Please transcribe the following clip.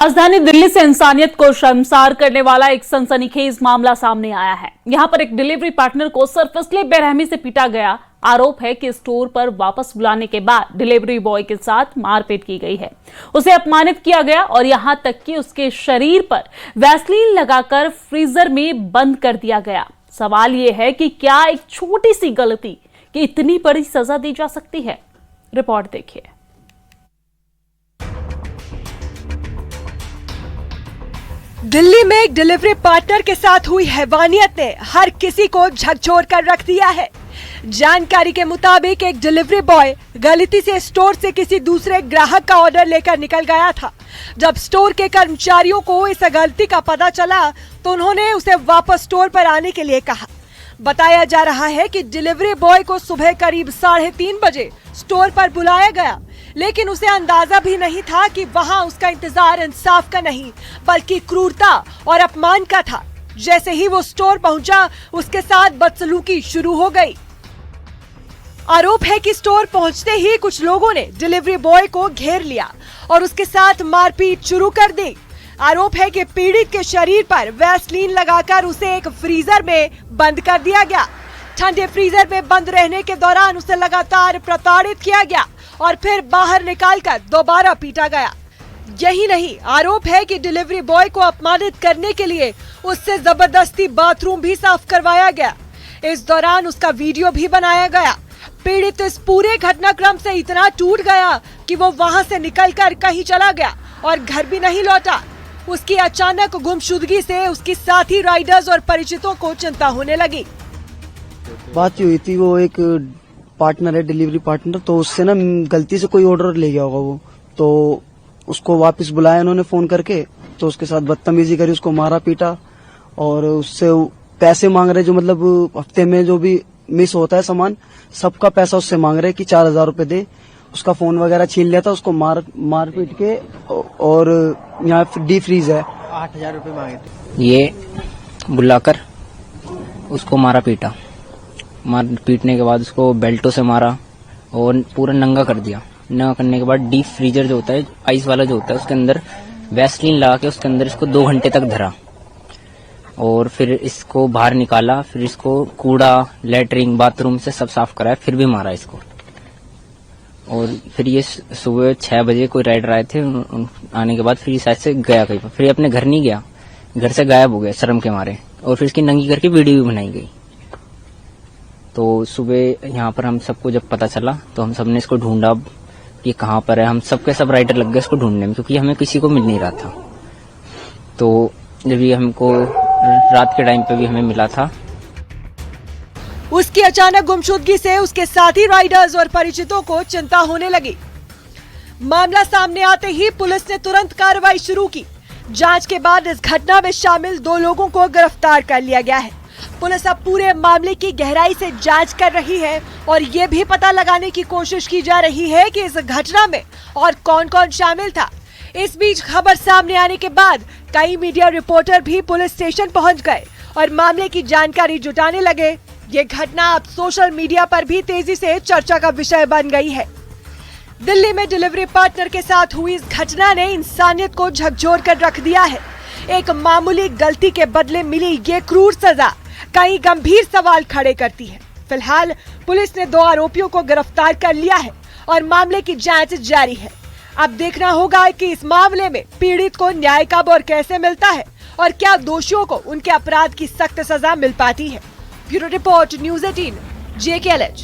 राजधानी दिल्ली से इंसानियत को शर्मसार करने वाला एक सनसनीखेज मामला सामने आया है। यहां पर एक डिलीवरी पार्टनर को सिर्फ इसलिए बेरहमी से पीटा गया। आरोप है कि स्टोर पर वापस बुलाने के बाद डिलीवरी बॉय के साथ मारपीट की गई है, उसे अपमानित किया गया और यहां तक कि उसके शरीर पर वैसलीन लगाकर फ्रीजर में बंद कर दिया गया। सवाल यह है कि क्या एक छोटी सी गलती की इतनी बड़ी सजा दी जा सकती है? रिपोर्ट देखिए। दिल्ली में एक डिलीवरी पार्टनर के साथ हुई हैवानियत ने हर किसी को झकझोर कर रख दिया है। जानकारी के मुताबिक एक डिलीवरी बॉय गलती से स्टोर से किसी दूसरे ग्राहक का ऑर्डर लेकर निकल गया था। जब स्टोर के कर्मचारियों को इस गलती का पता चला तो उन्होंने उसे वापस स्टोर पर आने के लिए कहा। बताया जा रहा है कि डिलीवरी बॉय को सुबह करीब 3:30 बजे स्टोर पर बुलाया गया, लेकिन उसे अंदाजा भी नहीं था कि वहां उसका इंतजार इंसाफ का नहीं बल्कि क्रूरता और अपमान का था। जैसे ही वो स्टोर पहुंचा, उसके साथ बदसलूकी शुरू हो गई। आरोप है कि स्टोर पहुंचते ही कुछ लोगों ने डिलीवरी बॉय को घेर लिया और उसके साथ मारपीट शुरू कर दी। आरोप है कि पीड़ित के शरीर पर वैसलीन लगाकर उसे एक फ्रीजर में बंद कर दिया गया। ठंडे फ्रीजर में बंद रहने के दौरान उसे लगातार प्रताड़ित किया गया और फिर बाहर निकालकर दोबारा पीटा गया। यही नहीं, आरोप है कि डिलीवरी बॉय को अपमानित करने के लिए उससे जबरदस्ती बाथरूम भी साफ करवाया गया। इस दौरान उसका वीडियो भी बनाया गया। पीड़ित इस पूरे घटनाक्रम से इतना टूट गया कि वो वहां से निकलकर कहीं चला गया और घर भी नहीं लौटा। उसकी अचानक गुमशुदगी से उसकी साथी राइडर्स और परिचितों को चिंता होने लगी। बात हुई थी, वो एक पार्टनर है, डिलीवरी पार्टनर, तो उससे ना गलती से कोई ऑर्डर ले गया होगा वो, तो उसको वापस बुलाया उन्होंने फोन करके, तो उसके साथ बदतमीजी करी, उसको मारा पीटा और उससे पैसे मांग रहे, जो मतलब हफ्ते में जो भी मिस होता है सामान सबका पैसा उससे मांग रहे कि 4000 रुपए दे। उसका फोन वगैरह छीन लिया था, उसको मार पीट के, और यहाँ डी फ्रीज है, 8000 रुपए मांगे थे। ये बुलाकर उसको मारा पीटा, मार पीटने के बाद उसको बेल्टों से मारा और पूरा नंगा कर दिया। नंगा करने के बाद डीप फ्रीजर जो होता है, आइस वाला जो होता है, उसके अंदर वैसलीन लगा के उसके अंदर इसको 2 घंटे तक धरा और फिर इसको बाहर निकाला। फिर इसको कूड़ा, लेटरिन, बाथरूम से सब साफ कराया, फिर भी मारा इसको। और फिर ये सुबह 6 बजे कोई राइडर आए थे, आने के बाद फिर इस साइड से गया कहीं पर, फिर अपने घर नहीं गया, घर से गायब हो गया शर्म के मारे। और फिर इसकी नंगी करके वीडियो भी बनाई गई। तो सुबह यहाँ पर हम सबको जब पता चला तो हम सबने इसको ढूंढा कि कहाँ पर है। हम सबके सब राइडर लग गए इसको ढूंढने में, क्योंकि हमें किसी को मिल नहीं रहा था। तो जब ये हमको रात के टाइम पे भी हमें मिला था। उसकी अचानक गुमशुदगी से उसके साथी राइडर्स और परिचितों को चिंता होने लगी। मामला सामने आते ही पुलिस ने तुरंत कार्रवाई शुरू की। जांच के बाद इस घटना में शामिल 2 लोगों को गिरफ्तार कर लिया गया है। पुलिस अब पूरे मामले की गहराई से जांच कर रही है और ये भी पता लगाने की कोशिश की जा रही है कि इस घटना में और कौन कौन शामिल था। इस बीच खबर सामने आने के बाद कई मीडिया रिपोर्टर भी पुलिस स्टेशन पहुंच गए और मामले की जानकारी जुटाने लगे। ये घटना अब सोशल मीडिया पर भी तेजी से चर्चा का विषय बन गई है। दिल्ली में डिलीवरी पार्टनर के साथ हुई इस घटना ने इंसानियत को झकझोर कर रख दिया है। एक मामूली गलती के बदले मिली ये क्रूर सजा कई गंभीर सवाल खड़े करती है। फिलहाल पुलिस ने 2 आरोपियों को गिरफ्तार कर लिया है और मामले की जांच जारी है। अब देखना होगा कि इस मामले में पीड़ित को न्याय कब और कैसे मिलता है और क्या दोषियों को उनके अपराध की सख्त सजा मिल पाती है। Bureau report, news 18, JKLH।